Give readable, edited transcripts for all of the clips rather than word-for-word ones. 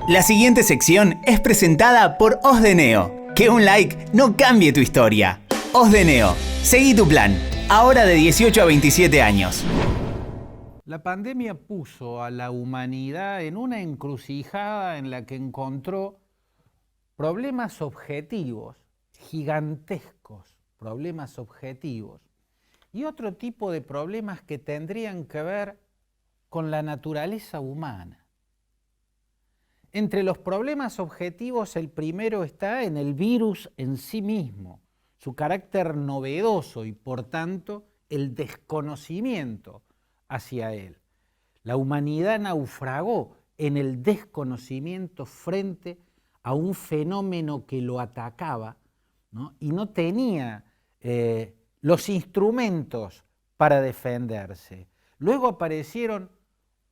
La siguiente sección es presentada por Os de Neo. Que un like no cambie tu historia. Os de Neo, seguí tu plan. Ahora de 18 a 27 años. La pandemia puso a la humanidad en una encrucijada en la que encontró problemas objetivos, gigantescos problemas objetivos, y otro tipo de problemas que tendrían que ver con la naturaleza humana. Entre los problemas objetivos, el primero está en el virus en sí mismo, su carácter novedoso y, por tanto, el desconocimiento hacia él. La humanidad naufragó en el desconocimiento frente a un fenómeno que lo atacaba, ¿no? Y no tenía los instrumentos para defenderse. Luego aparecieron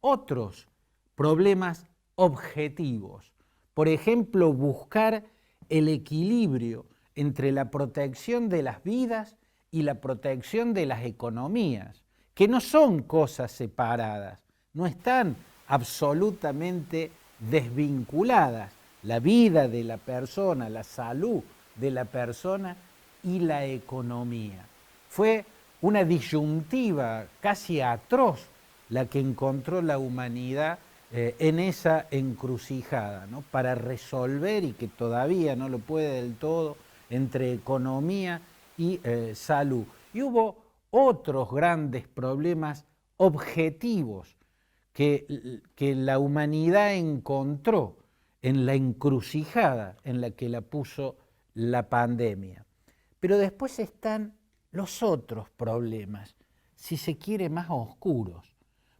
otros problemas objetivos. Por ejemplo, buscar el equilibrio entre la protección de las vidas y la protección de las economías, que no son cosas separadas, no están absolutamente desvinculadas. La vida de la persona, la salud de la persona y la economía. Fue una disyuntiva casi atroz la que encontró la humanidad en esa encrucijada, ¿no? Para resolver, y que todavía no lo puede del todo, entre economía y salud. Y hubo otros grandes problemas objetivos que la humanidad encontró en la encrucijada en la que la puso la pandemia. Pero después están los otros problemas, si se quiere, más oscuros,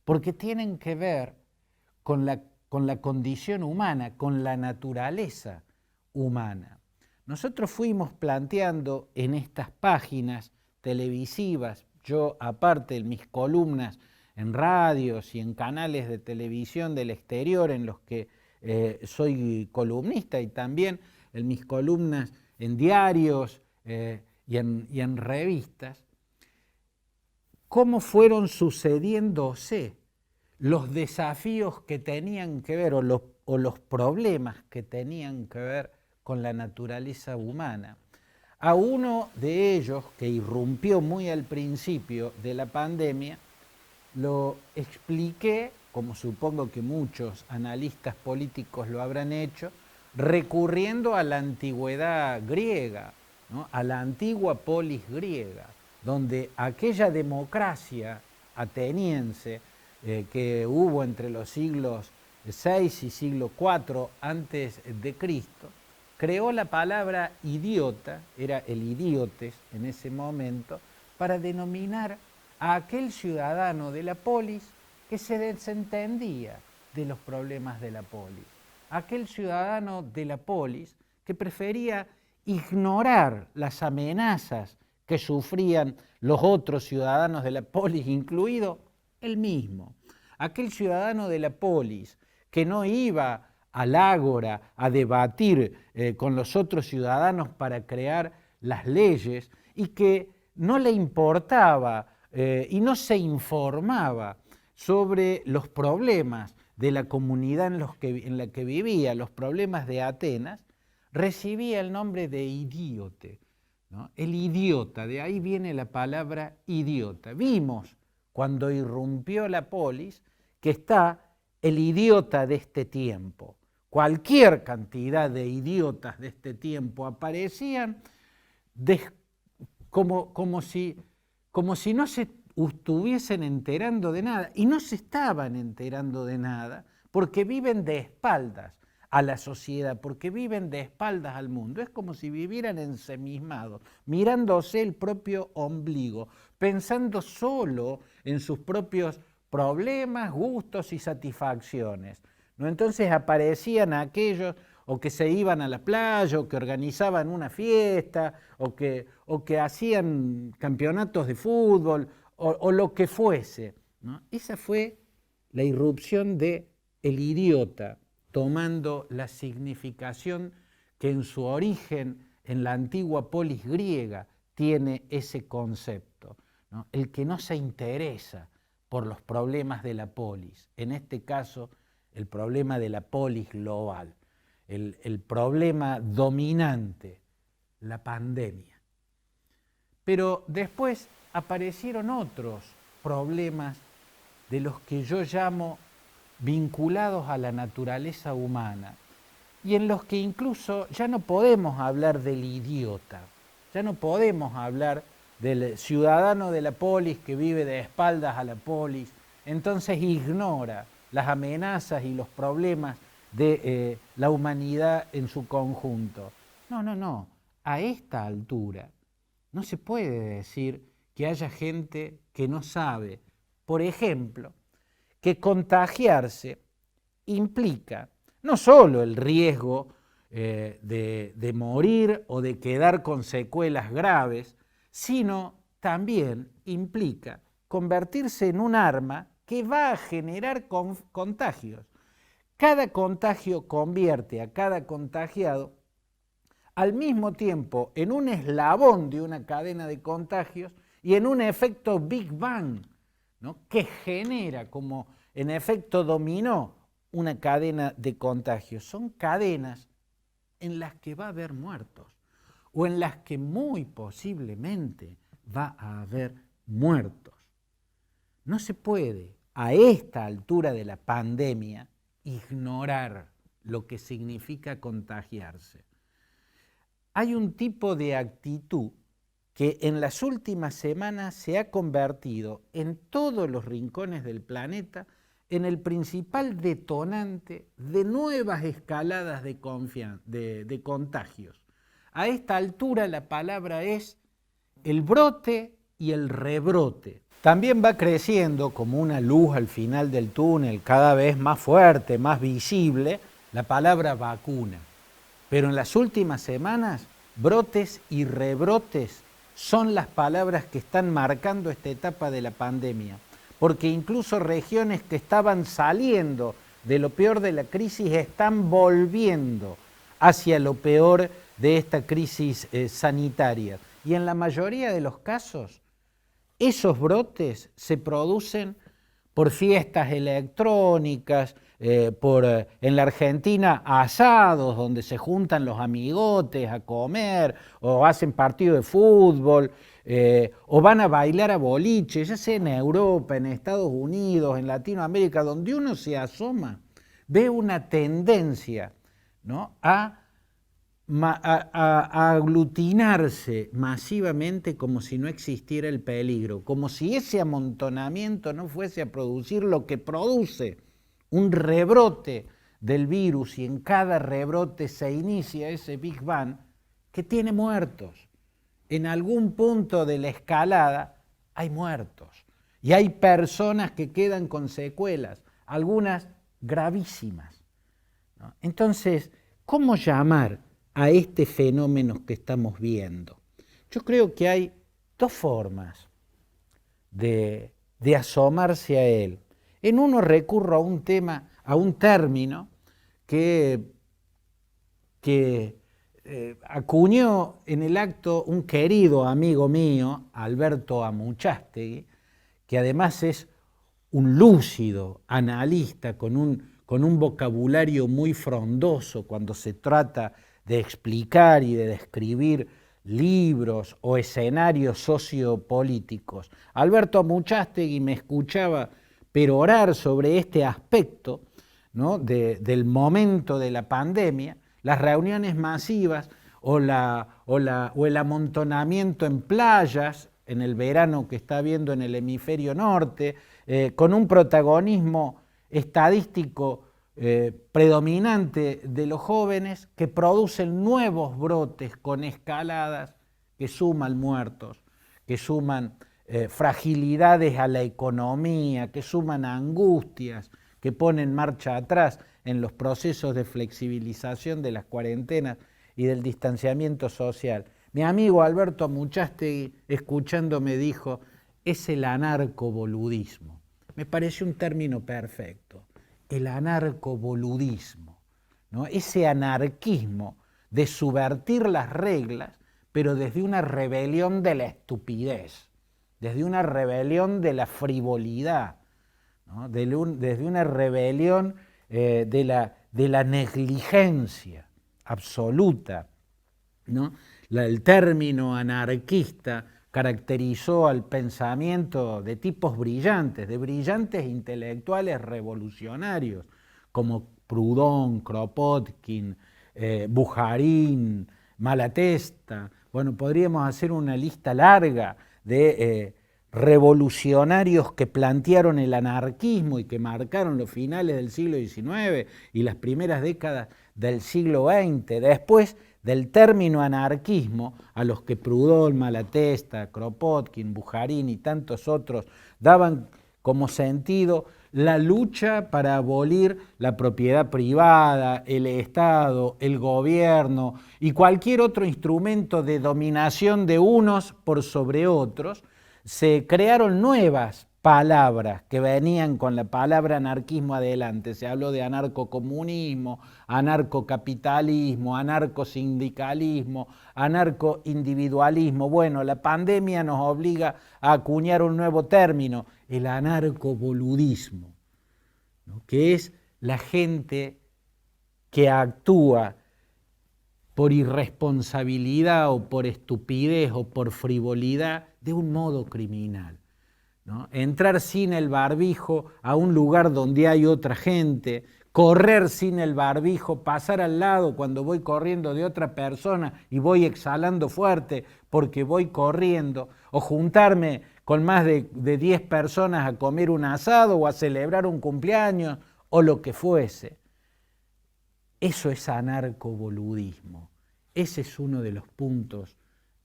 porque tienen que ver con la condición humana, con la naturaleza humana. Nosotros fuimos planteando en estas páginas televisivas, yo aparte de mis columnas en radios y en canales de televisión del exterior en los que soy columnista, y también en mis columnas en diarios y en revistas, cómo fueron sucediéndose los desafíos que tenían que ver, o los problemas que tenían que ver con la naturaleza humana. A uno de ellos, que irrumpió muy al principio de la pandemia, lo expliqué, como supongo que muchos analistas políticos lo habrán hecho, recurriendo a la antigüedad griega, ¿no? A la antigua polis griega, donde aquella democracia ateniense que hubo entre los siglos VI y siglo IV antes de Cristo, creó la palabra idiota, era el idiotes en ese momento, para denominar a aquel ciudadano de la polis que se desentendía de los problemas de la polis, aquel ciudadano de la polis que prefería ignorar las amenazas que sufrían los otros ciudadanos de la polis, incluido él mismo, aquel ciudadano de la polis que no iba al ágora a debatir con los otros ciudadanos para crear las leyes, y que no le importaba y no se informaba sobre los problemas de la comunidad en la que vivía, los problemas de Atenas, recibía el nombre de idiote, ¿no? El idiota, de ahí viene la palabra idiota. Vimos cuando irrumpió la polis que está el idiota de este tiempo. Cualquier cantidad de idiotas de este tiempo aparecían como si no se estuviesen enterando de nada, y no se estaban enterando de nada, porque viven de espaldas a la sociedad, porque viven de espaldas al mundo. Es como si vivieran ensimismados, mirándose el propio ombligo, pensando solo en sus propios problemas, gustos y satisfacciones, ¿no? Entonces aparecían aquellos o que se iban a la playa, o que organizaban una fiesta, o que hacían campeonatos de fútbol, o lo que fuese, ¿no? Esa fue la irrupción de el idiota, tomando la significación que en su origen en la antigua polis griega tiene ese concepto, ¿no? El que no se interesa por los problemas de la polis, en este caso el problema de la polis global, el problema dominante, la pandemia. Pero después aparecieron otros problemas de los que yo llamo vinculados a la naturaleza humana y en los que incluso ya no podemos hablar del idiota, ya no podemos hablar del ciudadano de la polis que vive de espaldas a la polis, entonces ignora las amenazas y los problemas de la humanidad en su conjunto. No, a esta altura no se puede decir que haya gente que no sabe, por ejemplo, que contagiarse implica no solo el riesgo de morir o de quedar con secuelas graves, sino también implica convertirse en un arma que va a generar contagios. Cada contagio convierte a cada contagiado al mismo tiempo en un eslabón de una cadena de contagios y en un efecto Big Bang, ¿no?, que genera como en efecto dominó una cadena de contagios. Son cadenas en las que va a haber muertos o en las que muy posiblemente va a haber muertos. No se puede a esta altura de la pandemia ignorar lo que significa contagiarse. Hay un tipo de actitud que en las últimas semanas se ha convertido en todos los rincones del planeta en el principal detonante de nuevas escaladas de contagios. A esta altura la palabra es el brote y el rebrote. También va creciendo como una luz al final del túnel, cada vez más fuerte, más visible, la palabra vacuna. Pero en las últimas semanas, brotes y rebrotes son las palabras que están marcando esta etapa de la pandemia, porque incluso regiones que estaban saliendo de lo peor de la crisis están volviendo hacia lo peor de esta crisis sanitaria. Y en la mayoría de los casos, esos brotes se producen por fiestas electrónicas, en la Argentina asados donde se juntan los amigotes a comer o hacen partido de fútbol o van a bailar a boliche, ya sea en Europa, en Estados Unidos, en Latinoamérica, donde uno se asoma, ve una tendencia, ¿no?, a aglutinarse masivamente como si no existiera el peligro, como si ese amontonamiento no fuese a producir lo que produce un rebrote del virus, y en cada rebrote se inicia ese Big Bang que tiene muertos. En algún punto de la escalada hay muertos y hay personas que quedan con secuelas, algunas gravísimas, ¿no? Entonces, ¿cómo llamar a este fenómeno que estamos viendo? Yo creo que hay dos formas de asomarse a él. En uno recurro a un término que acuñó en el acto un querido amigo mío, Alberto Amuchastegui, que además es un lúcido analista con un vocabulario muy frondoso cuando se trata de explicar y de describir libros o escenarios sociopolíticos. Alberto Amuchastegui me escuchaba perorar sobre este aspecto, ¿no?, del momento de la pandemia, las reuniones masivas o el amontonamiento en playas en el verano que está habiendo en el hemisferio norte, con un protagonismo estadístico predominante de los jóvenes que producen nuevos brotes con escaladas que suman muertos, que suman fragilidades a la economía, que suman angustias, que ponen marcha atrás en los procesos de flexibilización de las cuarentenas y del distanciamiento social. Mi amigo Alberto Amuchastegui, escuchándome, dijo, es el anarcoboludismo. Me pareció un término perfecto, el anarcoboludismo, ¿no?, ese anarquismo de subvertir las reglas, pero desde una rebelión de la estupidez, desde una rebelión de la frivolidad, ¿no?, desde una rebelión de la negligencia absoluta, ¿no? El término anarquista caracterizó al pensamiento de tipos brillantes, de brillantes intelectuales revolucionarios, como Proudhon, Kropotkin, Bujarin, Malatesta. Bueno, podríamos hacer una lista larga de revolucionarios que plantearon el anarquismo y que marcaron los finales del siglo XIX y las primeras décadas del siglo XX. Después del término anarquismo, a los que Proudhon, Malatesta, Kropotkin, Bujarin y tantos otros daban como sentido la lucha para abolir la propiedad privada, el Estado, el gobierno y cualquier otro instrumento de dominación de unos por sobre otros, se crearon nuevas palabras que venían con la palabra anarquismo adelante. Se habló de anarcocomunismo, anarcocapitalismo, anarcosindicalismo, anarcoindividualismo. Bueno, la pandemia nos obliga a acuñar un nuevo término, el anarcoboludismo, ¿no? Que es la gente que actúa por irresponsabilidad o por estupidez o por frivolidad de un modo criminal, ¿no? Entrar sin el barbijo a un lugar donde hay otra gente, correr sin el barbijo, pasar al lado cuando voy corriendo de otra persona y voy exhalando fuerte porque voy corriendo, o juntarme con más de 10 personas a comer un asado o a celebrar un cumpleaños o lo que fuese. Eso es anarcoboludismo. Ese es uno de los puntos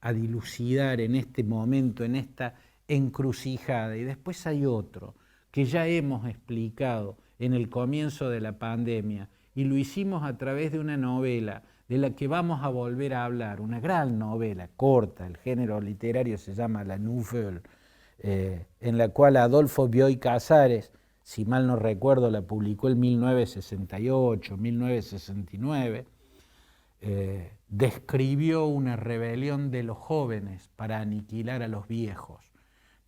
a dilucidar en este momento, en esta encrucijada. Y después hay otro que ya hemos explicado en el comienzo de la pandemia y lo hicimos a través de una novela de la que vamos a volver a hablar, una gran novela corta, el género literario se llama La Nouvelle, en la cual Adolfo Bioy Casares, si mal no recuerdo, la publicó en 1968, 1969, describió una rebelión de los jóvenes para aniquilar a los viejos,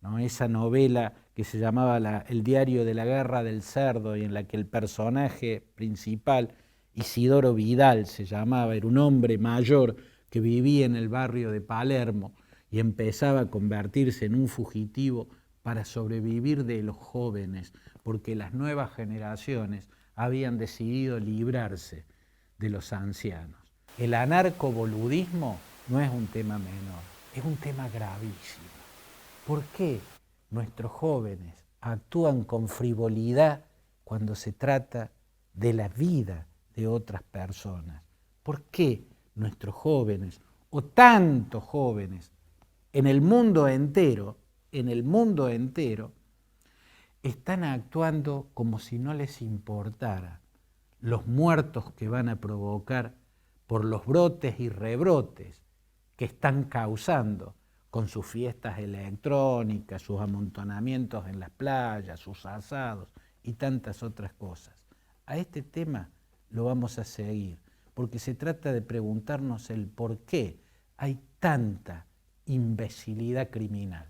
¿no? Esa novela que se llamaba El diario de la guerra del cerdo y en la que el personaje principal, Isidoro Vidal se llamaba, era un hombre mayor que vivía en el barrio de Palermo y empezaba a convertirse en un fugitivo para sobrevivir de los jóvenes, porque las nuevas generaciones habían decidido librarse de los ancianos. El anarcoboludismo no es un tema menor, es un tema gravísimo. ¿Por qué nuestros jóvenes actúan con frivolidad cuando se trata de la vida de otras personas? ¿Por qué nuestros jóvenes, o tantos jóvenes, en el mundo entero, están actuando como si no les importara los muertos que van a provocar por los brotes y rebrotes que están causando con sus fiestas electrónicas, sus amontonamientos en las playas, sus asados y tantas otras cosas? A este tema lo vamos a seguir, porque se trata de preguntarnos el por qué hay tanta imbecilidad criminal.